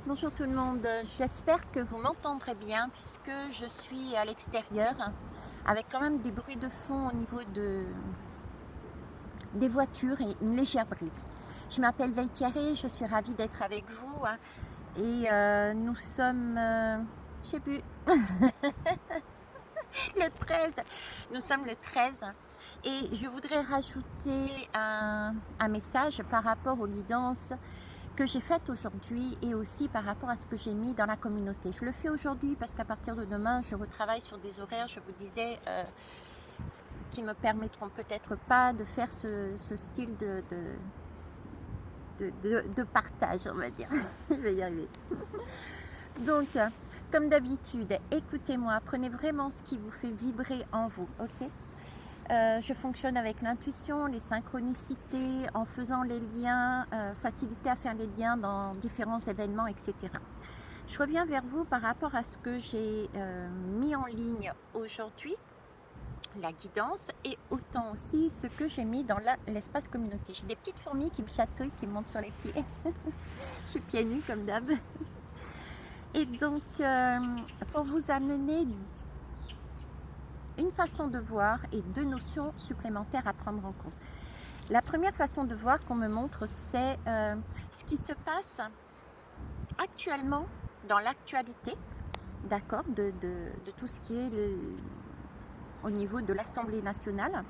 Bonjour tout le monde, j'espère que vous m'entendrez bien puisque je suis à l'extérieur avec quand même des bruits de fond au niveau des voitures et une légère brise. Je m'appelle Veille Thierry, je suis ravie d'être avec vous et nous sommes, je sais plus, le 13, nous sommes le 13 et je voudrais rajouter un message par rapport aux guidances que j'ai faite aujourd'hui et aussi par rapport à ce que j'ai mis dans la communauté. Je le fais aujourd'hui parce qu'à partir de demain, je retravaille sur des horaires, je vous disais, qui ne me permettront peut-être pas de faire ce style de partage, on va dire. Je vais y arriver. Donc, comme d'habitude, écoutez-moi, prenez vraiment ce qui vous fait vibrer en vous, ok? Je fonctionne avec l'intuition, les synchronicités, en faisant les liens, facilité à faire les liens dans différents événements, etc. Je reviens vers vous par rapport à ce que j'ai mis en ligne aujourd'hui, la guidance, et autant aussi ce que j'ai mis dans l'espace communauté. J'ai des petites fourmis qui me chatouillent, qui me montent sur les pieds. Je suis pieds nus comme d'hab. Et donc, pour vous amener une façon de voir et deux notions supplémentaires à prendre en compte. La première façon de voir qu'on me montre, c'est ce qui se passe actuellement dans l'actualité, d'accord, de tout ce qui est au niveau de l'Assemblée nationale.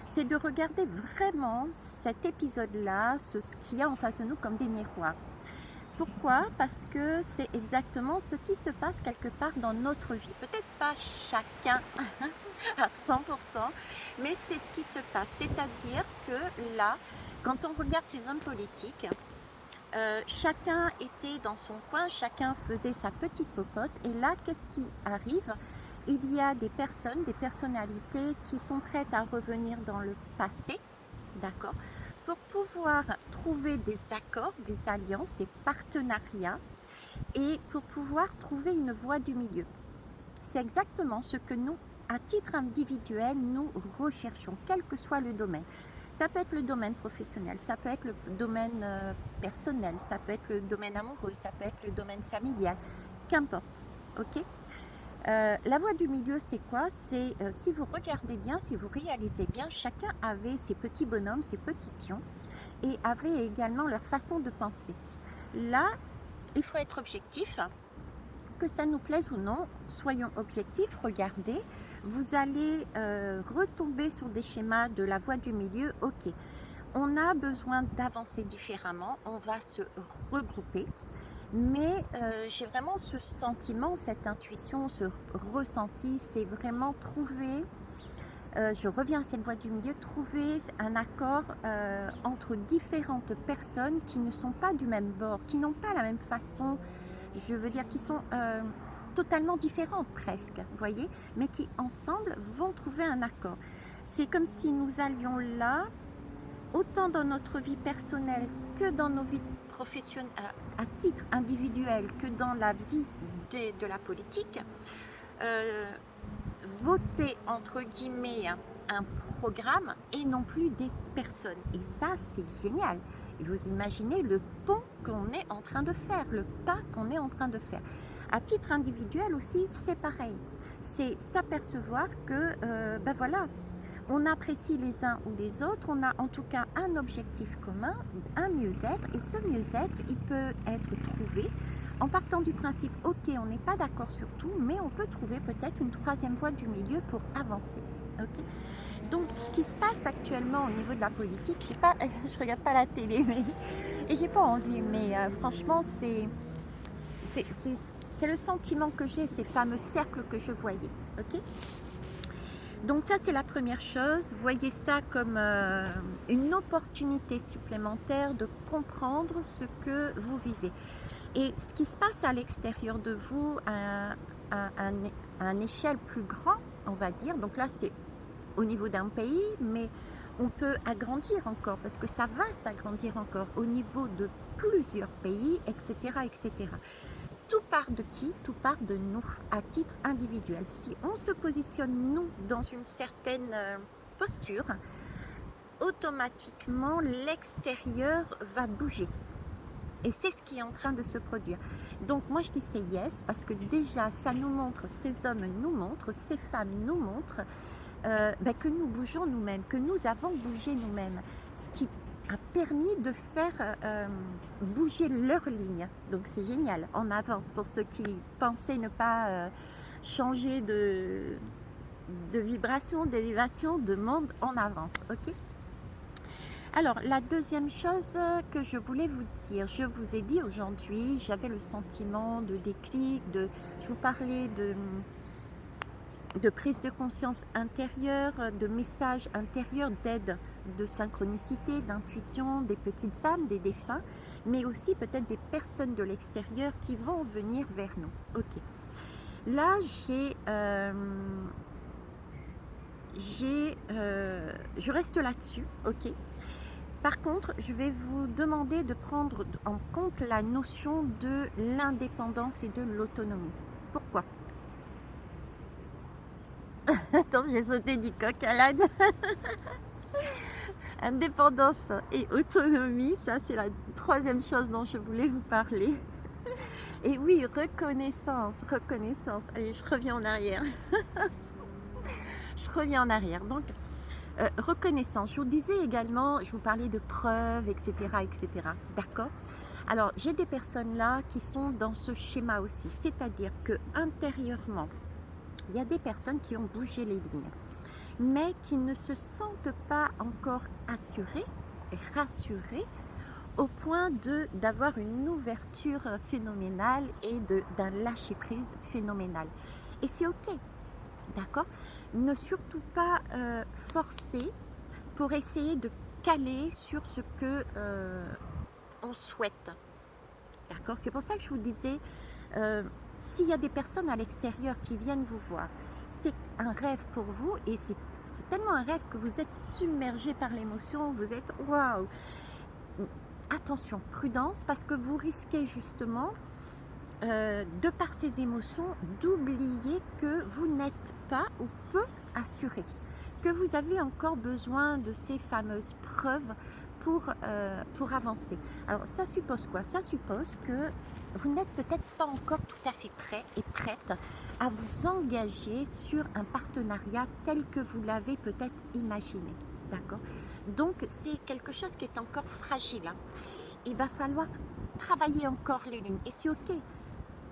C'est de regarder vraiment cet épisode-là, ce qu'il y a en face de nous comme des miroirs. Pourquoi? Parce que c'est exactement ce qui se passe quelque part dans notre vie. Peut-être pas chacun à 100%, mais c'est ce qui se passe. C'est-à-dire que là, quand on regarde ces hommes politiques, chacun était dans son coin, chacun faisait sa petite popote. Et là, qu'est-ce qui arrive? Il y a des personnes, des personnalités qui sont prêtes à revenir dans le passé, d'accord, pour pouvoir trouver des accords, des alliances, des partenariats et pour pouvoir trouver une voie du milieu. C'est exactement ce que nous, à titre individuel, nous recherchons, quel que soit le domaine. Ça peut être le domaine professionnel, ça peut être le domaine personnel, ça peut être le domaine amoureux, ça peut être le domaine familial, qu'importe, ok. La voie du milieu, c'est quoi? C'est si vous regardez bien, si vous réalisez bien, chacun avait ses petits bonhommes, ses petits pions, et avait également leur façon de penser. Là, il faut être objectif, que ça nous plaise ou non, soyons objectifs, regardez, vous allez retomber sur des schémas de la voie du milieu, ok. On a besoin d'avancer différemment, on va se regrouper, mais j'ai vraiment ce sentiment, cette intuition, ce ressenti, c'est vraiment trouver, je reviens à cette voie du milieu, trouver un accord entre différentes personnes qui ne sont pas du même bord, qui n'ont pas la même façon, je veux dire, qui sont totalement différentes presque, vous voyez, mais qui ensemble vont trouver un accord. C'est comme si nous allions là, autant dans notre vie personnelle que dans nos vies professionnelles, à titre individuel, que dans la vie de la politique, voter entre guillemets un programme et non plus des personnes. Et ça, c'est génial. Et vous imaginez le pont qu'on est en train de faire, le pas qu'on est en train de faire. À titre individuel aussi, c'est pareil. C'est s'apercevoir que, ben voilà, on apprécie les uns ou les autres, on a en tout cas un objectif commun, un mieux-être, et ce mieux-être, il peut être trouvé en partant du principe, ok, on n'est pas d'accord sur tout, mais on peut trouver peut-être une troisième voie du milieu pour avancer. Okay. Donc, ce qui se passe actuellement au niveau de la politique, je sais pas, je regarde pas la télé, mais et j'ai pas envie, mais franchement, c'est le sentiment que j'ai, ces fameux cercles que je voyais. Ok. Donc ça, c'est la première chose. Voyez ça comme une opportunité supplémentaire de comprendre ce que vous vivez. Et ce qui se passe à l'extérieur de vous, à une échelle plus grande, on va dire, donc là, c'est au niveau d'un pays, mais on peut agrandir encore, parce que ça va s'agrandir encore au niveau de plusieurs pays, etc., etc. Tout part de qui? Tout part de nous, à titre individuel. Si on se positionne, nous, dans une certaine posture, automatiquement, l'extérieur va bouger. Et c'est ce qui est en train de se produire. Donc moi je dis c'est yes, parce que déjà ça nous montre, ces hommes nous montrent, ces femmes nous montrent que nous bougeons nous-mêmes, que nous avons bougé nous-mêmes, ce qui a permis de faire bouger leur ligne. Donc c'est génial, on avance pour ceux qui pensaient ne pas changer de vibration, d'élévation, de monde, on avance, ok? Alors, la deuxième chose que je voulais vous dire, je vous ai dit aujourd'hui, j'avais le sentiment de déclic, je vous parlais de prise de conscience intérieure, de messages intérieurs, d'aide, de synchronicité, d'intuition, des petites âmes, des défunts, mais aussi peut-être des personnes de l'extérieur qui vont venir vers nous. Ok. Là, je reste là-dessus, ok. Par contre, je vais vous demander de prendre en compte la notion de l'indépendance et de l'autonomie. Pourquoi? Attends, j'ai sauté du coq à l'âne. Indépendance et autonomie, ça c'est la troisième chose dont je voulais vous parler. Et oui, reconnaissance. Allez, je reviens en arrière. Donc, reconnaissance. Je vous disais également, je vous parlais de preuves, etc. D'accord? Alors, j'ai des personnes là qui sont dans ce schéma aussi. C'est-à-dire que intérieurement, il y a des personnes qui ont bougé les lignes, mais qui ne se sentent pas encore assurées, rassurées, au point d'avoir une ouverture phénoménale et d'un lâcher-prise phénoménal. Et c'est ok, d'accord? Ne surtout pas forcer pour essayer de caler sur ce que on souhaite. D'accord? C'est pour ça que je vous disais, s'il y a des personnes à l'extérieur qui viennent vous voir, c'est un rêve pour vous et c'est tellement un rêve que vous êtes submergé par l'émotion, vous êtes waouh! Attention, prudence, parce que vous risquez justement, de par ces émotions, d'oublier que vous n'êtes pas ou peu assuré, que vous avez encore besoin de ces fameuses preuves pour avancer. Alors ça suppose quoi? Ça suppose que vous n'êtes peut-être pas encore tout à fait prêt et prête à vous engager sur un partenariat tel que vous l'avez peut-être imaginé. D'accord? Donc c'est quelque chose qui est encore fragile, hein. Il va falloir travailler encore les lignes et c'est ok.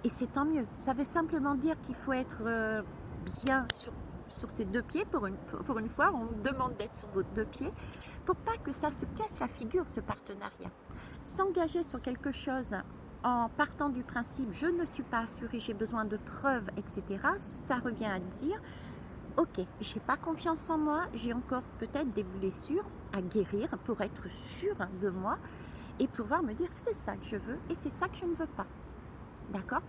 Et c'est tant mieux. Ça veut simplement dire qu'il faut être bien sur ses deux pieds. Pour une fois, on vous demande d'être sur vos deux pieds pour pas que ça se casse la figure, ce partenariat. S'engager sur quelque chose en partant du principe je ne suis pas assurée, j'ai besoin de preuves, etc. Ça revient à dire ok, j'ai pas confiance en moi, j'ai encore peut-être des blessures à guérir pour être sûre de moi et pouvoir me dire c'est ça que je veux et c'est ça que je ne veux pas. D'accord?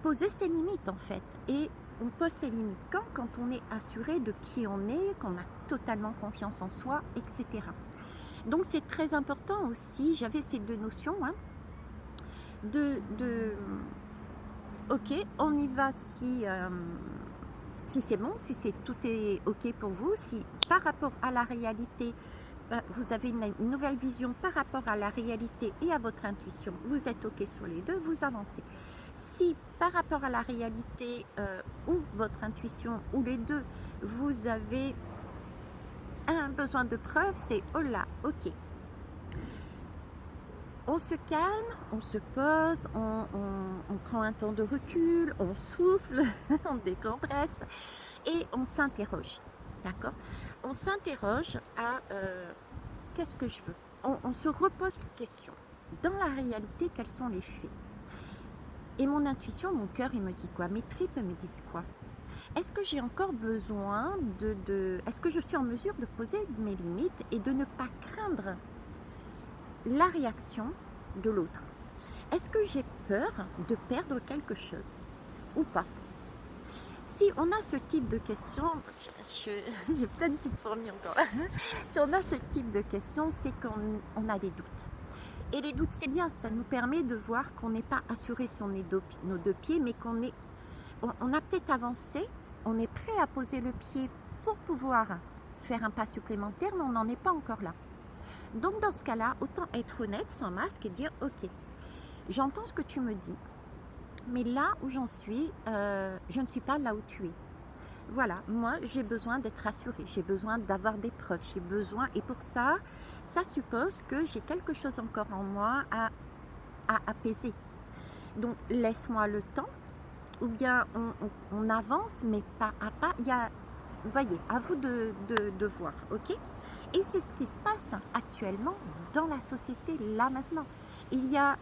Poser ses limites en fait. Et on pose ses limites quand on est assuré de qui on est, qu'on a totalement confiance en soi, etc. Donc c'est très important aussi, j'avais ces deux notions, hein, ok, on y va si c'est bon, si tout est ok pour vous, si par rapport à la réalité, vous avez une nouvelle vision par rapport à la réalité et à votre intuition, vous êtes ok sur les deux, vous avancez. Si par rapport à la réalité ou votre intuition ou les deux, vous avez un besoin de preuves, c'est oh là, ok. On se calme, on se pose, on prend un temps de recul, on souffle, on décompresse et on s'interroge. D'accord? On s'interroge à qu'est-ce que je veux? On se repose la question. Dans la réalité, quels sont les faits? Et mon intuition, mon cœur, il me dit quoi? Mes tripes me disent quoi? Est-ce que j'ai encore besoin est-ce que je suis en mesure de poser mes limites et de ne pas craindre la réaction de l'autre? Est-ce que j'ai peur de perdre quelque chose ou pas? Si on a ce type de questions, j'ai plein de petites fourmis encore. Si on a ce type de questions, c'est qu'on a des doutes. Et les doutes, c'est bien, ça nous permet de voir qu'on n'est pas assuré sur nos deux pieds, mais on a peut-être avancé, on est prêt à poser le pied pour pouvoir faire un pas supplémentaire, mais on n'en est pas encore là. Donc dans ce cas-là, autant être honnête, sans masque, et dire ok, J'entends ce que tu me dis, mais là où j'en suis, je ne suis pas là où tu es. Voilà, moi j'ai besoin d'être rassurée, j'ai besoin d'avoir des preuves, j'ai besoin, et pour ça, ça suppose que j'ai quelque chose encore en moi à apaiser. Donc laisse-moi le temps, ou bien on avance, mais pas à pas. Il y a, vous voyez, à vous de voir, ok? Et c'est ce qui se passe actuellement dans la société, là maintenant. Il y a,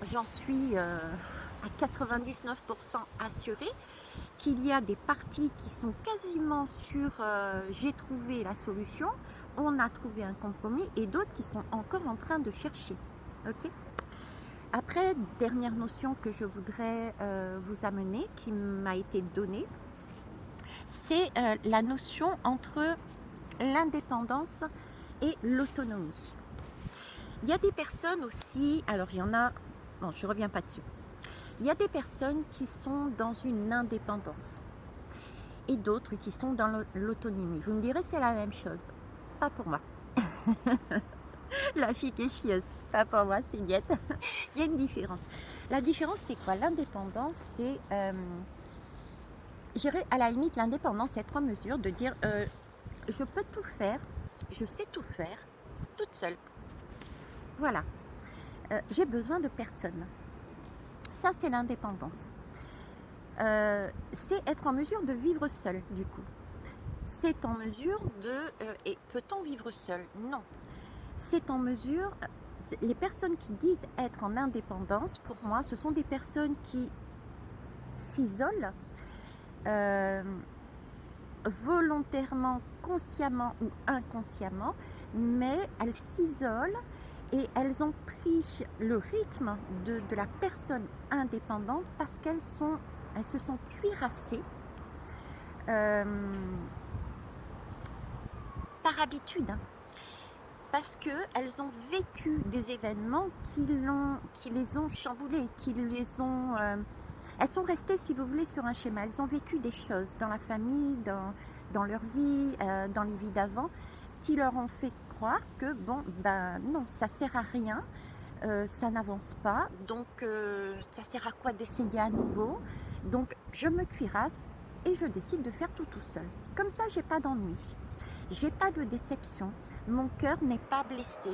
j'en suis à 99% assurée, qu'il y a des partis qui sont quasiment sur j'ai trouvé la solution, on a trouvé un compromis, et d'autres qui sont encore en train de chercher. Ok. Après, dernière notion que je voudrais vous amener, qui m'a été donnée, c'est la notion entre l'indépendance et l'autonomie. Il y a des personnes aussi, alors il y en a, bon, je ne reviens pas dessus, il y a des personnes qui sont dans une indépendance et d'autres qui sont dans l'autonomie. Vous me direz, c'est la même chose. Pas pour moi. La fille qui est chieuse, pas pour moi, c'est niette. Il y a une différence. La différence, c'est quoi? L'indépendance, c'est, je dirais, à la limite, l'indépendance, c'est être en mesure de dire, je peux tout faire, je sais tout faire, toute seule. Voilà. J'ai besoin de personne. Ça, c'est l'indépendance. C'est être en mesure de vivre seul, du coup. C'est en mesure de... et peut-on vivre seul? Non. C'est en mesure... Les personnes qui disent être en indépendance, pour moi, ce sont des personnes qui s'isolent volontairement, consciemment ou inconsciemment, mais elles s'isolent et elles ont pris le rythme de la personne indépendante parce elles se sont cuirassées par habitude, hein, parce qu'elles ont vécu des événements qui les ont chamboulées, elles sont restées, si vous voulez, sur un schéma. Elles ont vécu des choses dans la famille, dans leur vie, dans les vies d'avant, qui leur ont fait croire que, bon, ben non, ça sert à rien, ça n'avance pas, donc ça sert à quoi d'essayer à nouveau? Donc je me cuirasse et je décide de faire tout seul. Comme ça, j'ai pas d'ennui, j'ai pas de déception, mon cœur n'est pas blessé,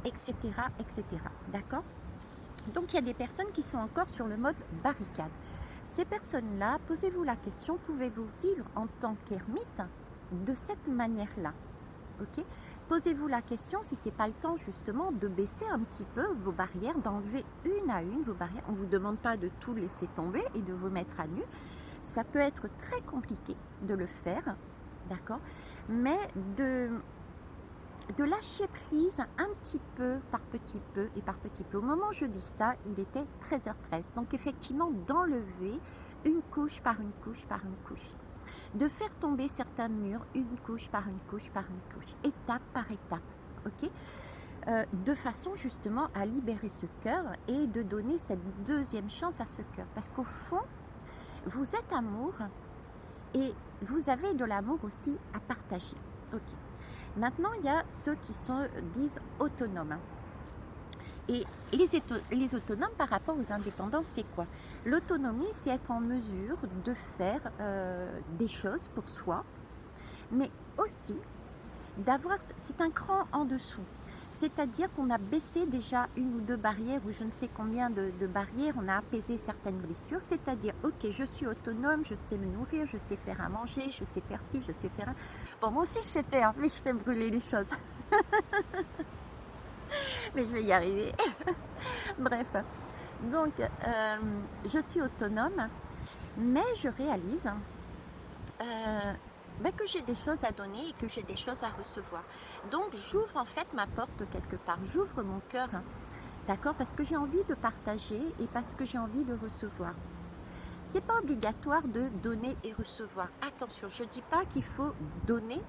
etc., etc. D'accord? Donc il y a des personnes qui sont encore sur le mode barricade. Ces personnes-là, posez-vous la question, pouvez-vous vivre en tant qu'ermite de cette manière-là? Ok. Posez-vous la question si ce n'est pas le temps justement de baisser un petit peu vos barrières, d'enlever une à une vos barrières. On ne vous demande pas de tout laisser tomber et de vous mettre à nu. Ça peut être très compliqué de le faire, d'accord? Mais de lâcher prise un petit peu par petit peu et par petit peu. Au moment où je dis ça, il était 13h13. Donc effectivement, d'enlever une couche par une couche par une couche. De faire tomber certains murs une couche par une couche par une couche, étape par étape, ok? De façon justement à libérer ce cœur et de donner cette deuxième chance à ce cœur. Parce qu'au fond, vous êtes amour et vous avez de l'amour aussi à partager. Ok. Maintenant, il y a ceux qui disent autonomes. Et les autonomes par rapport aux indépendants, c'est quoi? L'autonomie, c'est être en mesure de faire des choses pour soi, mais aussi d'avoir, c'est un cran en dessous. C'est-à-dire qu'on a baissé déjà une ou deux barrières ou je ne sais combien de barrières, on a apaisé certaines blessures, c'est-à-dire, ok, je suis autonome, je sais me nourrir, je sais faire à manger, je sais faire ci, je sais faire un... Bon, moi aussi je sais faire, mais je fais brûler les choses. Mais je vais y arriver. Bref, donc je suis autonome, mais je réalise que j'ai des choses à donner et que j'ai des choses à recevoir. Donc j'ouvre en fait ma porte quelque part, j'ouvre mon cœur, d'accord, parce que j'ai envie de partager et parce que j'ai envie de recevoir. C'est pas obligatoire de donner et recevoir. Attention, je dis pas qu'il faut donner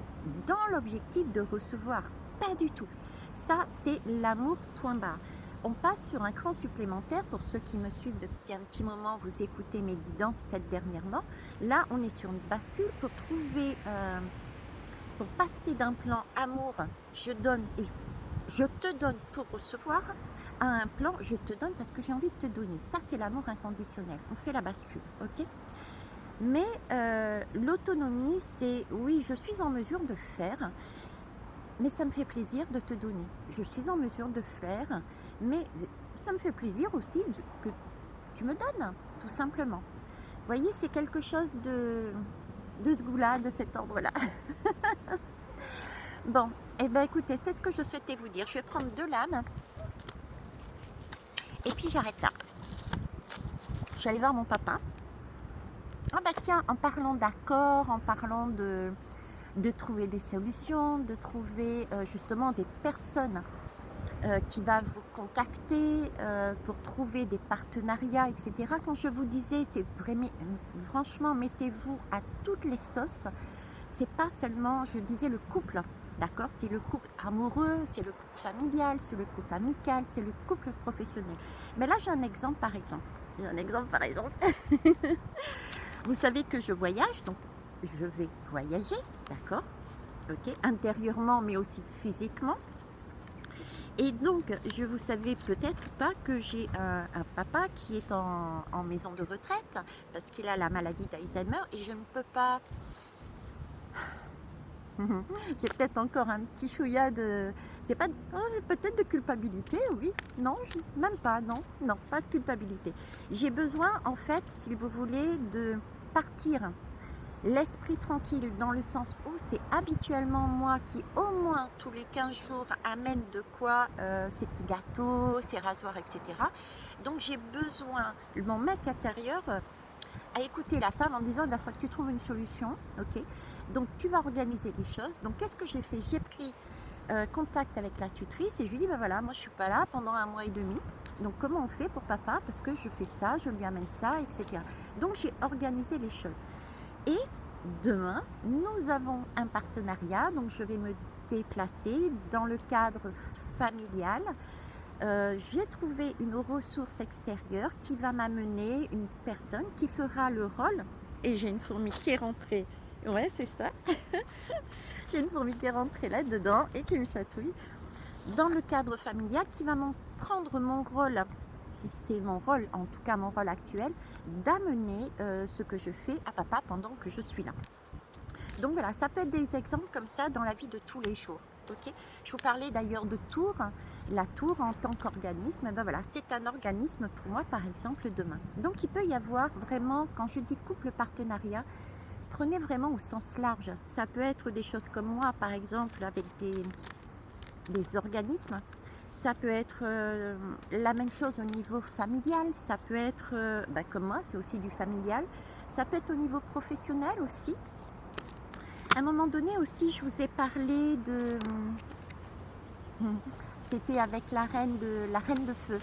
dans l'objectif de recevoir, pas du tout. Ça, c'est l'amour point barre. On passe sur un cran supplémentaire. Pour ceux qui me suivent depuis un petit moment, vous écoutez mes guidances faites dernièrement. Là, on est sur une bascule pour trouver, pour passer d'un plan amour, je donne et je te donne pour recevoir, à un plan, je te donne parce que j'ai envie de te donner. Ça, c'est l'amour inconditionnel. On fait la bascule, ok? Mais l'autonomie, c'est oui, je suis en mesure de faire, mais ça me fait plaisir de te donner. Je suis en mesure de faire, mais ça me fait plaisir aussi que tu me donnes, tout simplement. Vous voyez, c'est quelque chose de ce goût-là, de cet ordre-là. Bon, et ben écoutez, c'est ce que je souhaitais vous dire. Je vais prendre 2 lames et puis j'arrête là. Je suis allée voir mon papa. Ah bah tiens, en parlant d'accord, en parlant de trouver des solutions, de trouver justement des personnes qui va vous contacter pour trouver des partenariats, etc. Quand je vous disais, c'est vraiment, franchement, mettez-vous à toutes les sauces. C'est pas seulement, je disais, le couple, d'accord? C'est le couple amoureux, c'est le couple familial, c'est le couple amical, c'est le couple professionnel. Mais là, j'ai un exemple par exemple. Vous savez que je voyage, donc je vais voyager, d'accord? Ok, intérieurement, mais aussi physiquement. Et donc, je vous savais peut-être pas que j'ai un papa qui est en maison de retraite parce qu'il a la maladie d'Alzheimer et je ne peux pas. J'ai peut-être encore un petit chouïa de. C'est pas. Peut-être de culpabilité, oui. Non, même pas, non. Non, pas de culpabilité. J'ai besoin, en fait, si vous voulez, de partir l'esprit tranquille dans le sens où c'est habituellement moi qui au moins tous les 15 jours amène de quoi ces petits gâteaux, ces rasoirs, etc. Donc j'ai besoin, mon mec intérieur a écouté la femme en disant il va falloir que tu trouves une solution, ok? Donc tu vas organiser les choses. Donc qu'est-ce que j'ai fait? J'ai pris contact avec la tutrice et je lui dis ben voilà, moi je suis pas là pendant 1 mois et demi. Donc comment on fait pour papa? Parce que je fais ça, je lui amène ça, etc. Donc j'ai organisé les choses. Et demain, nous avons un partenariat, donc je vais me déplacer dans le cadre familial. J'ai trouvé une ressource extérieure qui va m'amener une personne qui fera le rôle. Et j'ai une fourmi qui est rentrée. Ouais, c'est ça. J'ai une fourmi qui est rentrée là-dedans et qui me chatouille. Dans le cadre familial, qui va prendre mon rôle, si c'est mon rôle, en tout cas mon rôle actuel, d'amener ce que je fais à papa pendant que je suis là. Donc voilà, ça peut être des exemples comme ça dans la vie de tous les jours. Okay, je vous parlais d'ailleurs de Tour. La Tour en tant qu'organisme, ben voilà, c'est un organisme pour moi par exemple demain. Donc il peut y avoir vraiment, quand je dis couple partenariat, prenez vraiment au sens large. Ça peut être des choses comme moi par exemple avec des organismes. Ça peut être la même chose au niveau familial, ça peut être, comme moi, c'est aussi du familial. Ça peut être au niveau professionnel aussi. À un moment donné aussi, je vous ai parlé de... C'était avec la reine de feu,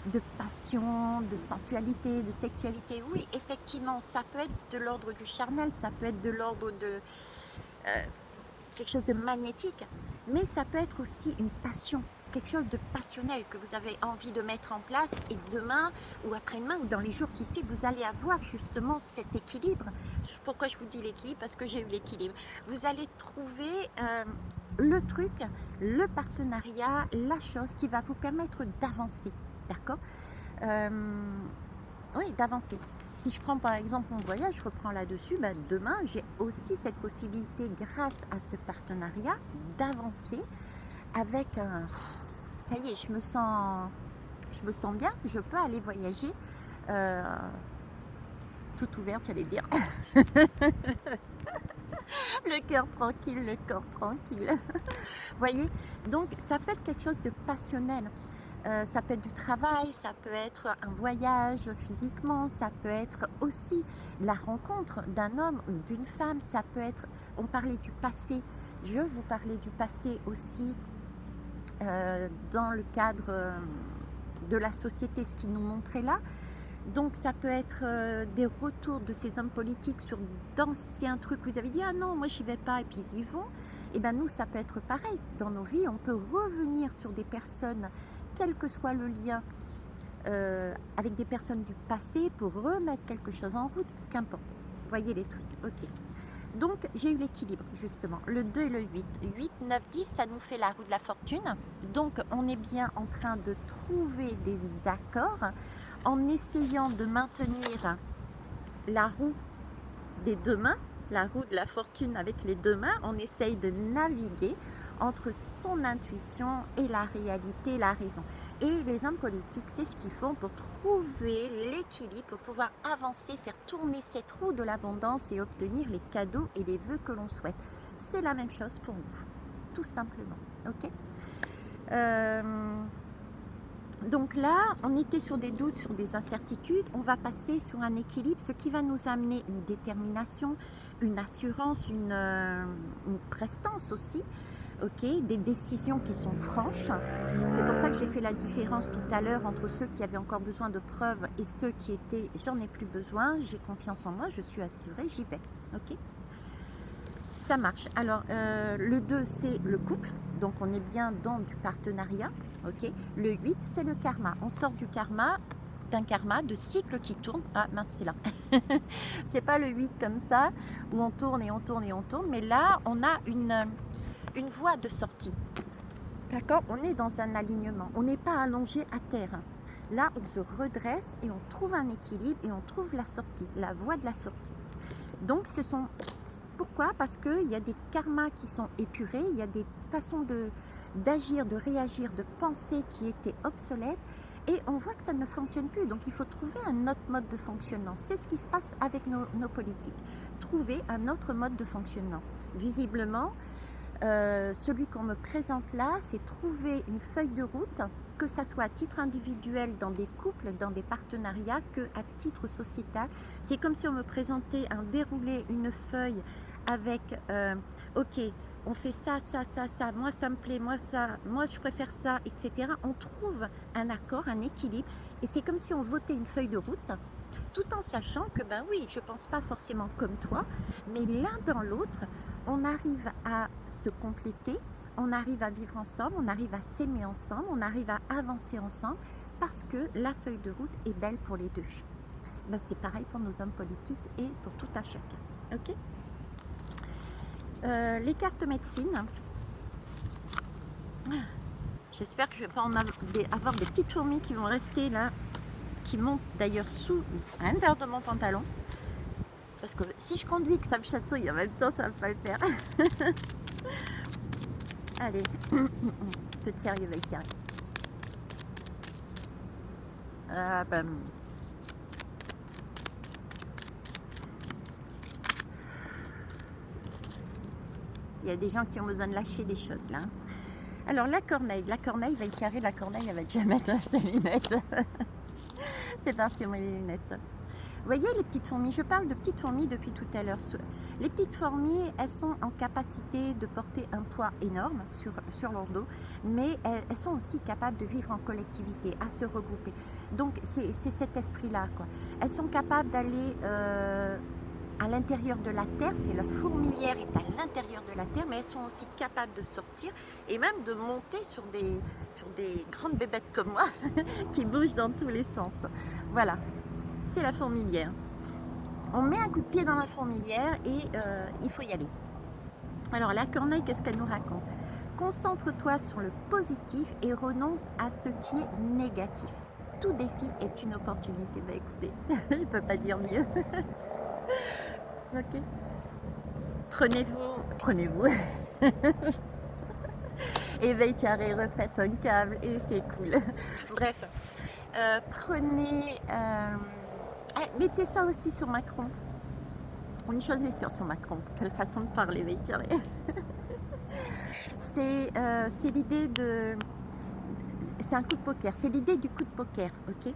de passion, de sensualité, de sexualité. Oui, effectivement, ça peut être de l'ordre du charnel, ça peut être de l'ordre de quelque chose de magnétique, mais ça peut être aussi une passion, quelque chose de passionnel que vous avez envie de mettre en place et demain ou après-demain ou dans les jours qui suivent, vous allez avoir justement cet équilibre. Pourquoi je vous dis l'équilibre? Parce que j'ai eu l'équilibre. Vous allez trouver le truc, le partenariat, la chose qui va vous permettre d'avancer, d'accord? Oui, d'avancer. Si je prends par exemple mon voyage, je reprends là-dessus, demain j'ai aussi cette possibilité grâce à ce partenariat d'avancer avec un... Ça y est, je me sens bien, je peux aller voyager tout ouvert, j'allais dire. Le cœur tranquille, le corps tranquille. Voyez, donc ça peut être quelque chose de passionnel. Ça peut être du travail, ça peut être un voyage physiquement, ça peut être aussi la rencontre d'un homme ou d'une femme, ça peut être, on parlait du passé, je vous parlais du passé aussi dans le cadre de la société, ce qui nous montrait là. Donc ça peut être des retours de ces hommes politiques sur d'anciens trucs. Vous avez dit ah non, moi j'y vais pas et puis ils y vont. Et bien nous ça peut être pareil. Dans nos vies, on peut revenir sur des personnes, quel que soit le lien, avec des personnes du passé pour remettre quelque chose en route, qu'importe. Voyez les trucs, ok. Donc j'ai eu l'équilibre justement, le 2 et le 8. 8, 9, 10, ça nous fait la roue de la fortune. Donc on est bien en train de trouver des accords en essayant de maintenir la roue des deux mains, la roue de la fortune avec les deux mains. On essaye de naviguer entre son intuition et la réalité, la raison. Et les hommes politiques, c'est ce qu'ils font pour trouver l'équilibre, pour pouvoir avancer, faire tourner cette roue de l'abondance et obtenir les cadeaux et les vœux que l'on souhaite. C'est la même chose pour nous, tout simplement. Ok. Donc là, on était sur des doutes, sur des incertitudes. On va passer sur un équilibre, ce qui va nous amener une détermination, une assurance, une prestance aussi. Okay, des décisions qui sont franches. C'est pour ça que j'ai fait la différence tout à l'heure entre ceux qui avaient encore besoin de preuves et ceux qui étaient j'en ai plus besoin, j'ai confiance en moi, je suis assurée, j'y vais. Ok, ça marche. Alors le 2 c'est le couple, donc on est bien dans du partenariat. Ok, le 8 c'est le karma, on sort du karma, d'un karma de cycle qui tourne. Ah mince, c'est là. C'est pas le 8 comme ça où on tourne et on tourne et on tourne, mais là on a une voie de sortie. D'accord, on est dans un alignement, on n'est pas allongé à terre. Là, on se redresse et on trouve un équilibre et on trouve la sortie, la voie de la sortie. Donc, pourquoi? Parce qu'il y a des karmas qui sont épurés, il y a des façons d'agir, de réagir, de penser qui étaient obsolètes et on voit que ça ne fonctionne plus. Donc, il faut trouver un autre mode de fonctionnement. C'est ce qui se passe avec nos politiques. Trouver un autre mode de fonctionnement. Visiblement, celui qu'on me présente là, c'est trouver une feuille de route, que ça soit à titre individuel, dans des couples, dans des partenariats, que à titre sociétal. C'est comme si on me présentait un déroulé, une feuille avec ok, on fait ça, ça, ça, ça, moi ça me plaît, moi ça, moi je préfère ça, etc. On trouve un accord, un équilibre, et c'est comme si on votait une feuille de route, tout en sachant que ben oui, je pense pas forcément comme toi, mais l'un dans l'autre, on arrive à se compléter, on arrive à vivre ensemble, on arrive à s'aimer ensemble, on arrive à avancer ensemble parce que la feuille de route est belle pour les deux. Ben, c'est pareil pour nos hommes politiques et pour tout un chacun. Ok. Les cartes médecine. J'espère que je ne vais pas avoir des petites fourmis qui vont rester là, qui montent d'ailleurs à l'intérieur de mon pantalon. Parce que si je conduis que ça me chatouille en même temps, ça ne va pas le faire. Allez, un peu de sérieux, va y tirer. Il y a des gens qui ont besoin de lâcher des choses là. Alors la corneille va y tirer, la corneille, elle va déjà mettre ses lunettes. C'est parti, on met les lunettes. Vous voyez les petites fourmis, je parle de petites fourmis depuis tout à l'heure. Les petites fourmis, elles sont en capacité de porter un poids énorme sur leur dos, mais elles sont aussi capables de vivre en collectivité, à se regrouper. Donc c'est cet esprit-là, quoi. Elles sont capables d'aller à l'intérieur de la terre, c'est leur fourmilière est à l'intérieur de la terre, mais elles sont aussi capables de sortir et même de monter sur des grandes bébêtes comme moi qui bougent dans tous les sens. Voilà. C'est la fourmilière. On met un coup de pied dans la fourmilière et il faut y aller. Alors la corneille, qu'est-ce qu'elle nous raconte? Concentre-toi sur le positif et renonce à ce qui est négatif. Tout défi est une opportunité. Ben écoutez, je ne peux pas dire mieux. Ok. Prenez-vous. Éveille-toi et repète un câble et c'est cool. Bref, mettez ça aussi sur Macron. Une chose est sûre sur Macron, quelle façon de parler, c'est l'idée de... C'est un coup de poker, c'est l'idée du coup de poker, ok.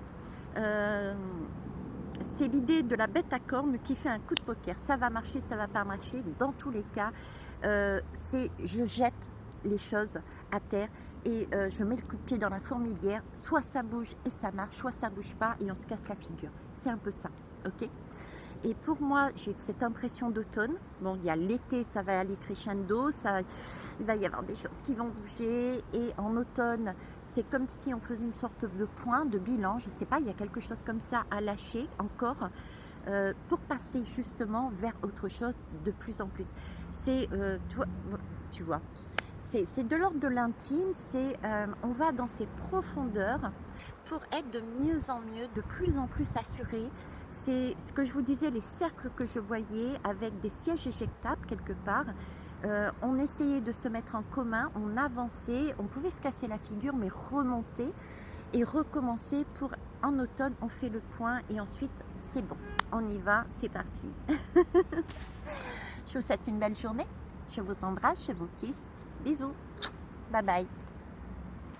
C'est l'idée de la bête à cornes qui fait un coup de poker. Ça va marcher, ça va pas marcher. Dans tous les cas, je jette les choses à terre et je mets le coup de pied dans la fourmilière. Soit ça bouge et ça marche, soit ça bouge pas et on se casse la figure. C'est un peu ça, ok. Et pour moi, j'ai cette impression d'automne. Bon, il y a l'été, ça va aller crescendo, il va y avoir des choses qui vont bouger. Et en automne, c'est comme si on faisait une sorte de point, de bilan. Je ne sais pas, il y a quelque chose comme ça à lâcher encore. pour passer justement vers autre chose de plus en plus. C'est, tu vois, c'est de l'ordre de l'intime, on va dans ces profondeurs pour être de mieux en mieux, de plus en plus assuré. C'est ce que je vous disais, les cercles que je voyais avec des sièges éjectables quelque part. On essayait de se mettre en commun, on avançait, on pouvait se casser la figure, mais remonter et recommencer pour en automne, on fait le point et ensuite c'est bon, on y va, c'est parti. Je vous souhaite une belle journée, je vous embrasse, je vous kiss, bisous, bye bye.